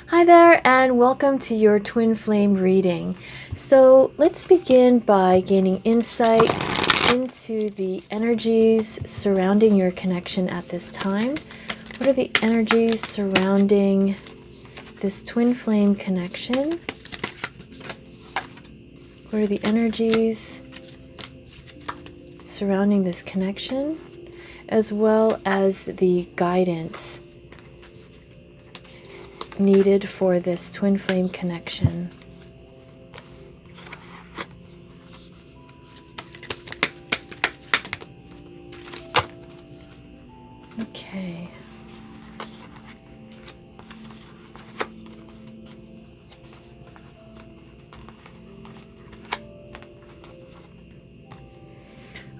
Hi there, and welcome to your twin flame reading. So let's begin by gaining insight into the energies surrounding your connection at this time. What are the energies surrounding this twin flame connection? What are the energies surrounding this connection, as well as the guidance needed for this twin flame connection? Okay.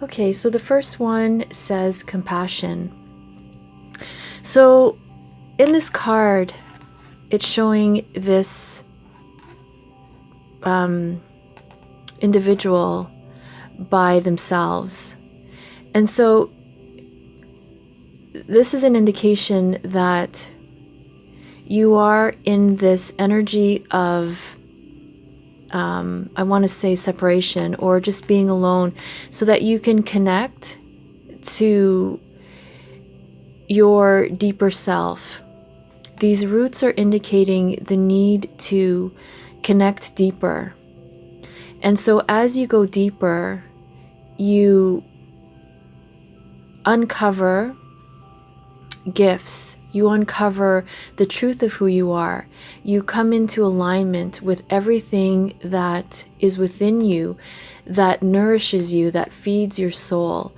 Okay, so the first one says compassion. So in this card, it's showing this individual by themselves. And so this is an indication that you are in this energy of, I want to say separation, or just being alone, so that you can connect to your deeper self. These roots are indicating the need to connect deeper. And so as you go deeper, you uncover gifts. You uncover the truth of who you are. You come into alignment with everything that is within you, that nourishes you, that feeds your soul.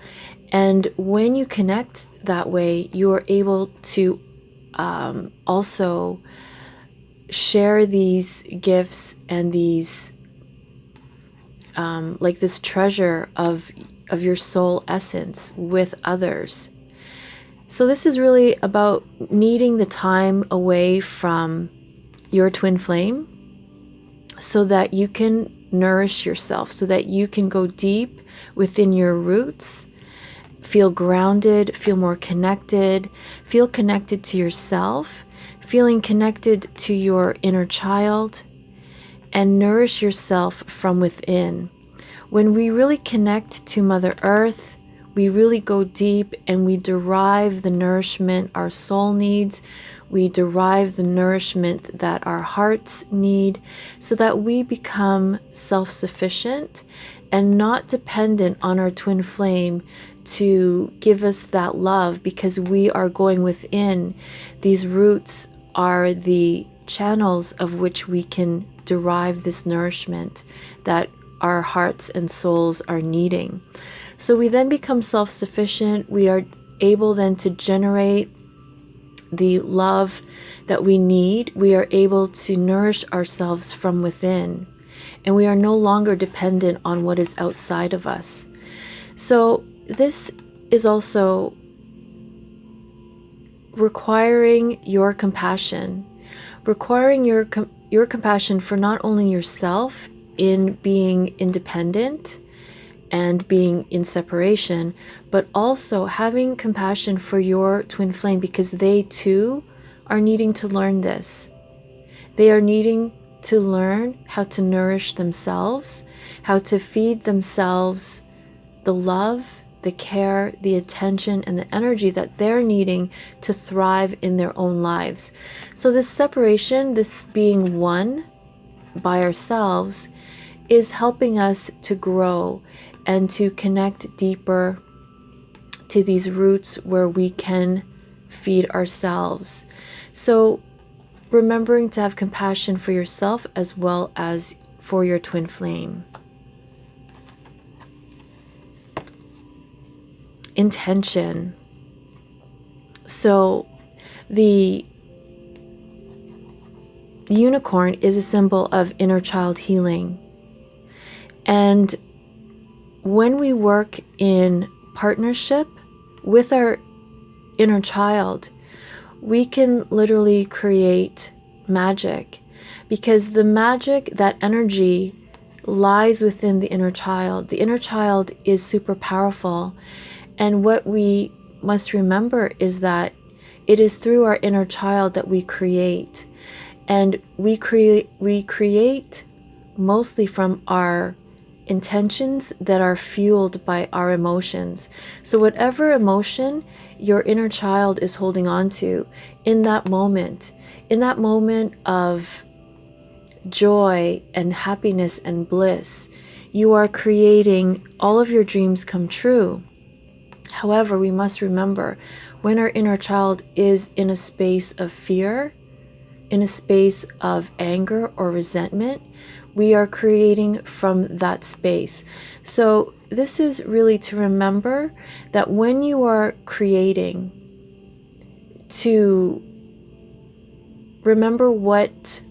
And when you connect that way, you are able to also share these gifts and these like this treasure of your soul essence with others. So this is really about needing the time away from your twin flame so that you can nourish yourself, so that you can go deep within your roots, feel grounded, feel more connected, feel connected to yourself, feeling connected to your inner child, and nourish yourself from within. When we really connect to Mother Earth, we really go deep and we derive the nourishment our soul needs. We derive the nourishment that our hearts need, so that we become self-sufficient and not dependent on our twin flame to give us that love, because we are going within. These roots are the channels of which we can derive this nourishment that our hearts and souls are needing. So we then become self-sufficient. We are able then to generate the love that we need. We are able to nourish ourselves from within, and we are no longer dependent on what is outside of us. So this is also requiring your compassion, requiring your compassion for not only yourself in being independent and being in separation, but also having compassion for your twin flame, because they too are needing to learn this. They are needing to learn how to nourish themselves, how to feed themselves the love, the care, the attention, and the energy that they're needing to thrive in their own lives. So this separation, this being one by ourselves, is helping us to grow and to connect deeper to these roots where we can feed ourselves. So remembering to have compassion for yourself as well as for your twin flame. Intention. So the unicorn is a symbol of inner child healing. And when we work in partnership with our inner child, we can literally create magic, because the magic, that energy, lies within the inner child. The inner child is super powerful. And what we must remember is that it is through our inner child that we create. And we create mostly from our intentions that are fueled by our emotions. So whatever emotion your inner child is holding on to in that moment of joy and happiness and bliss, you are creating all of your dreams come true. However, we must remember, when our inner child is in a space of fear, in a space of anger or resentment, we are creating from that space. So this is really to remember that when you are creating, to remember whatever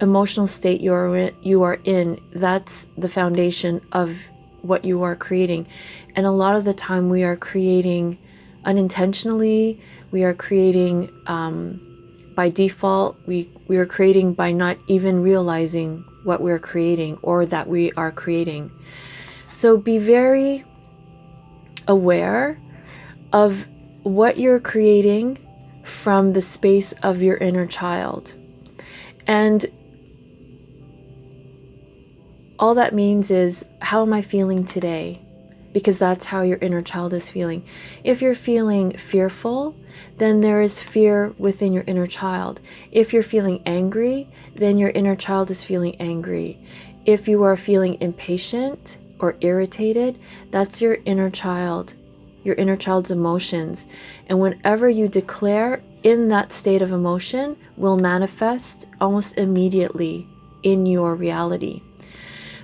emotional state you are in, that's the foundation of what you are creating. And a lot of the time we are creating unintentionally, we are creating by default, we are creating by not even realizing what we're creating or that we are creating. So be very aware of what you're creating from the space of your inner child. And all that means is, how am I feeling today? Because that's how your inner child is feeling. If you're feeling fearful, then there is fear within your inner child. If you're feeling angry, then your inner child is feeling angry. If you are feeling impatient or irritated, that's your inner child's emotions. And whenever you declare in that state of emotion, will manifest almost immediately in your reality.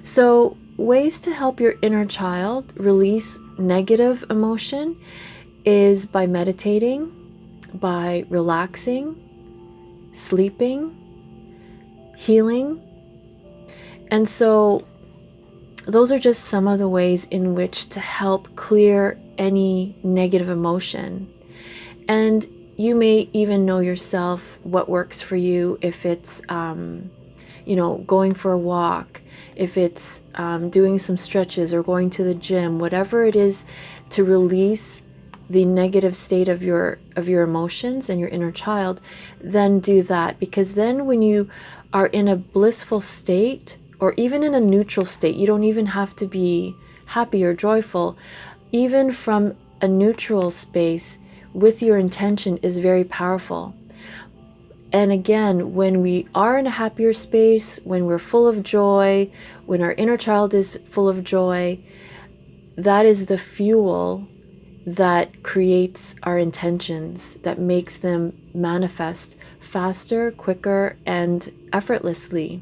So ways to help your inner child release negative emotion is by meditating, by relaxing, sleeping, healing. And so those are just some of the ways in which to help clear any negative emotion. And you may even know yourself what works for you, if it's going for a walk, if it's doing some stretches or going to the gym, whatever it is to release the negative state of your emotions and your inner child, then do that. Because then when you are in a blissful state, or even in a neutral state, you don't even have to be happy or joyful. Even from a neutral space with your intention is very powerful. And again, when we are in a happier space, when we're full of joy, when our inner child is full of joy, that is the fuel that creates our intentions, that makes them manifest faster, quicker, and effortlessly.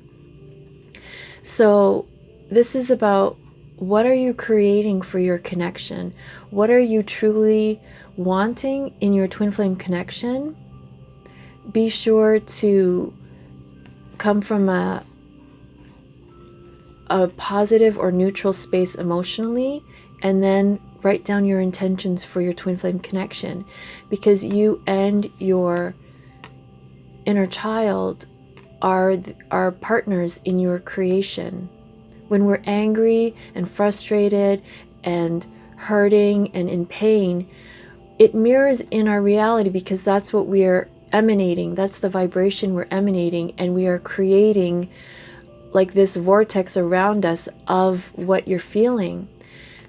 So this is about, what are you creating for your connection? What are you truly wanting in your twin flame connection? Be sure to come from a positive or neutral space emotionally, and then write down your intentions for your twin flame connection, because you and your inner child are partners in your creation. When we're angry and frustrated and hurting and in pain, it mirrors in our reality, because that's what we're emanating. That's the vibration we're emanating, and we are creating like this vortex around us of what you're feeling.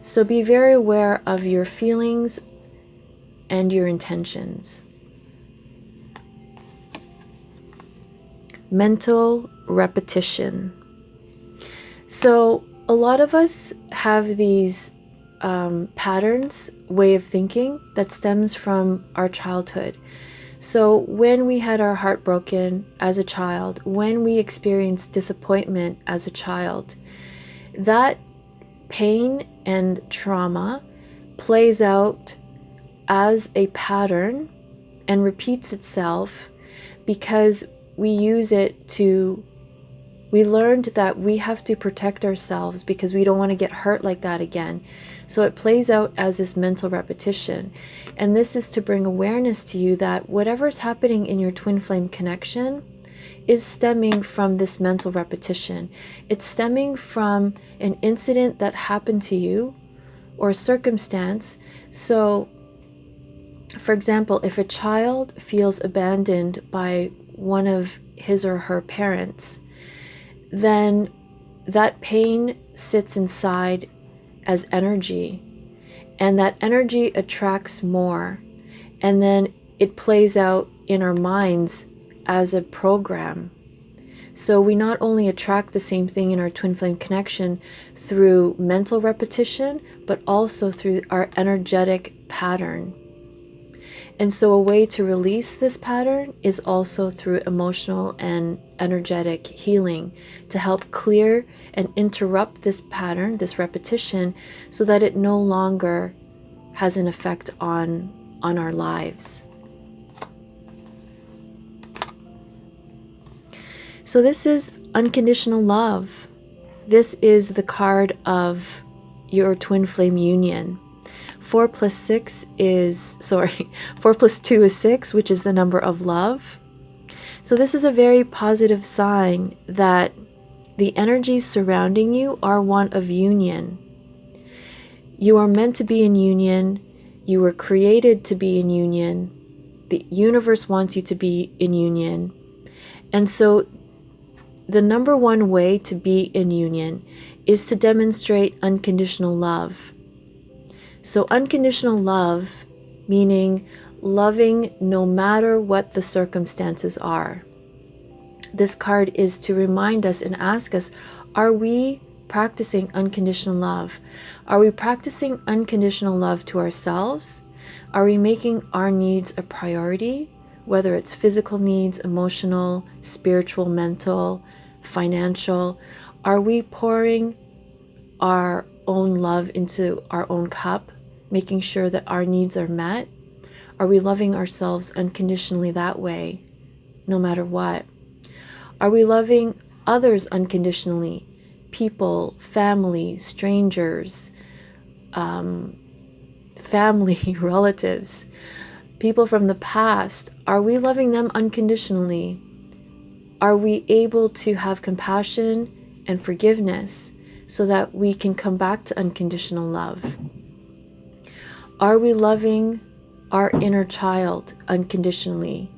So be very aware of your feelings and your intentions. Mental repetition. So a lot of us have these patterns, way of thinking that stems from our childhood. So when we had our heart broken as a child, when we experienced disappointment as a child, that pain and trauma plays out as a pattern and repeats itself, because we learned that we have to protect ourselves because we don't want to get hurt like that again. So it plays out as this mental repetition. And this is to bring awareness to you that whatever is happening in your twin flame connection is stemming from this mental repetition. It's stemming from an incident that happened to you or a circumstance. So For example, if a child feels abandoned by one of his or her parents, then that pain sits inside as energy, and that energy attracts more, and then it plays out in our minds as a program. So we not only attract the same thing in our twin flame connection through mental repetition, but also through our energetic pattern. And so a way to release this pattern is also through emotional and energetic healing, to help clear and interrupt this pattern, this repetition, so that it no longer has an effect on our lives. So this is unconditional love. This is the card of your twin flame union. 4 plus 2 is 6, which is the number of love. So this is a very positive sign that the energies surrounding you are one of union. You are meant to be in union. You were created to be in union. The universe wants you to be in union. And so the number one way to be in union is to demonstrate unconditional love. So unconditional love, meaning loving no matter what the circumstances are. This card is to remind us and ask us, are we practicing unconditional love? Are we practicing unconditional love to ourselves? Are we making our needs a priority, whether it's physical needs, emotional, spiritual, mental, financial? Are we pouring our own love into our own cup, making sure that our needs are met? Are we loving ourselves unconditionally that way, no matter what? Are we loving others unconditionally? People, family, strangers, family, relatives, people from the past. Are we loving them unconditionally? Are we able to have compassion and forgiveness so that we can come back to unconditional love? Are we loving our inner child unconditionally,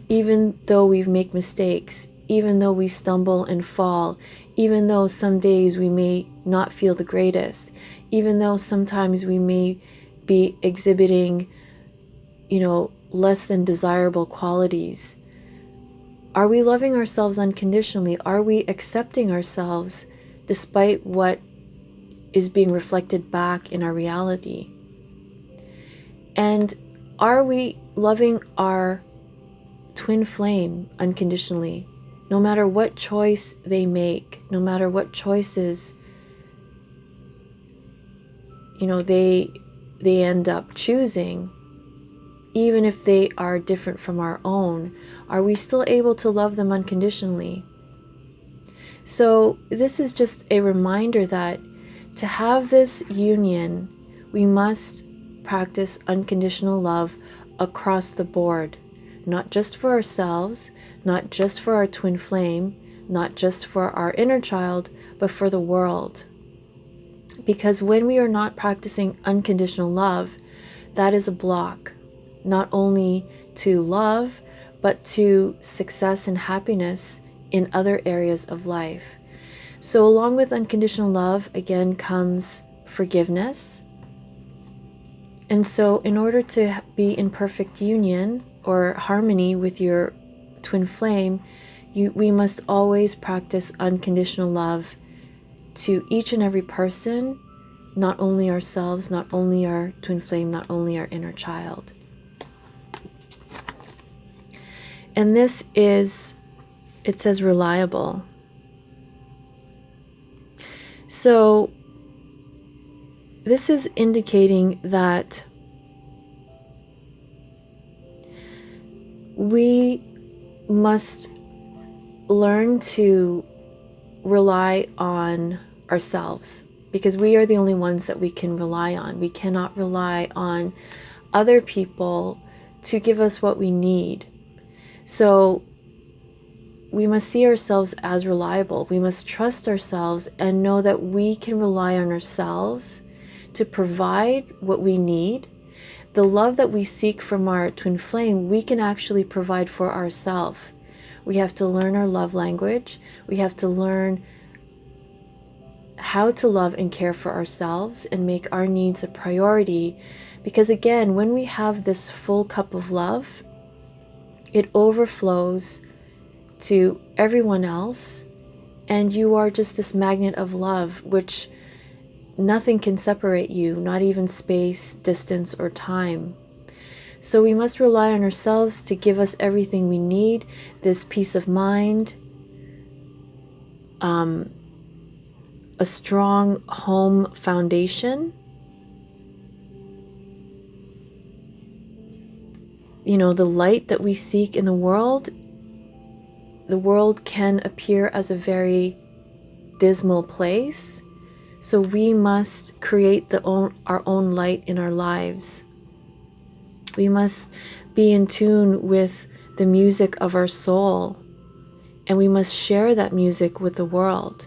even though we make mistakes, even though we stumble and fall, even though some days we may not feel the greatest, even though sometimes we may be exhibiting, less than desirable qualities? Are we loving ourselves unconditionally? Are we accepting ourselves despite what is being reflected back in our reality? And are we loving our twin flame unconditionally, no matter what choice they make, no matter what choices they end up choosing, even if they are different from our own? Are we still able to love them unconditionally? So this is just a reminder that to have this union, we must practice unconditional love across the board, not just for ourselves, not just for our twin flame, not just for our inner child, but for the world. Because when we are not practicing unconditional love, that is a block, not only to love, but to success and happiness in other areas of life. So along with unconditional love, again, comes forgiveness. And so in order to be in perfect union or harmony with your twin flame, we must always practice unconditional love to each and every person, not only ourselves, not only our twin flame, not only our inner child. And this is, it says reliable. So this is indicating that we must learn to rely on ourselves, because we are the only ones that we can rely on. We cannot rely on other people to give us what we need. So we must see ourselves as reliable. We must trust ourselves and know that we can rely on ourselves to provide what we need, the love that we seek from our twin flame, we can actually provide for ourselves. We have to learn our love language. We have to learn how to love and care for ourselves and make our needs a priority. Because again, when we have this full cup of love, it overflows to everyone else, and you are just this magnet of love, which nothing can separate you, not even space, distance, or time. So we must rely on ourselves to give us everything we need, this peace of mind, a strong home foundation, the light that we seek in the world can appear as a very dismal place. So we must create our own light in our lives. We must be in tune with the music of our soul, and we must share that music with the world.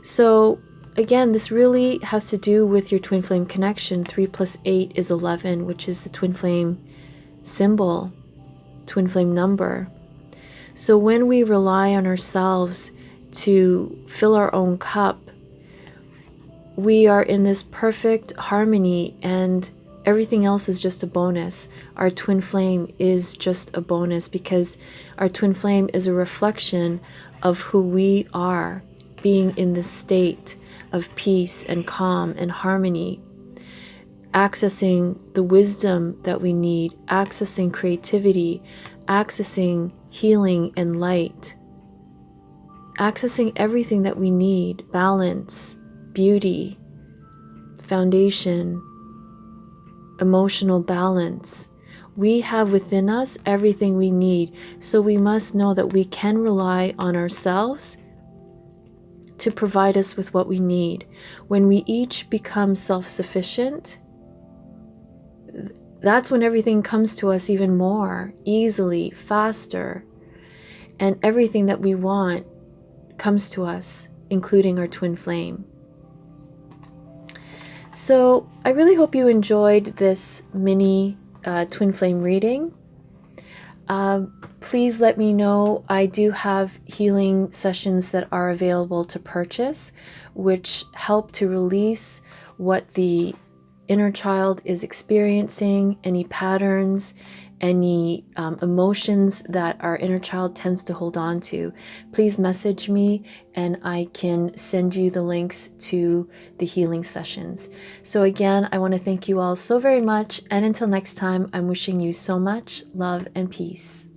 So again, this really has to do with your twin flame connection. 3 + 8 is 11, which is the twin flame symbol, twin flame number. So when we rely on ourselves to fill our own cup, we are in this perfect harmony, and everything else is just a bonus. Our twin flame is just a bonus, because our twin flame is a reflection of who we are, being in this state of peace and calm and harmony, accessing the wisdom that we need, accessing creativity, accessing healing and light, accessing everything that we need, balance, beauty, foundation, emotional balance. We have within us everything we need. So we must know that we can rely on ourselves to provide us with what we need. When we each become self-sufficient, that's when everything comes to us even more easily, faster, and everything that we want comes to us, including our twin flame. So I really hope you enjoyed this mini twin flame reading. Please let me know. I do have healing sessions that are available to purchase, which help to release what the inner child is experiencing, any patterns, any emotions that our inner child tends to hold on to. Please message me and I can send you the links to the healing sessions. So again, I want to thank you all so very much, and until next time, I'm wishing you so much love and peace.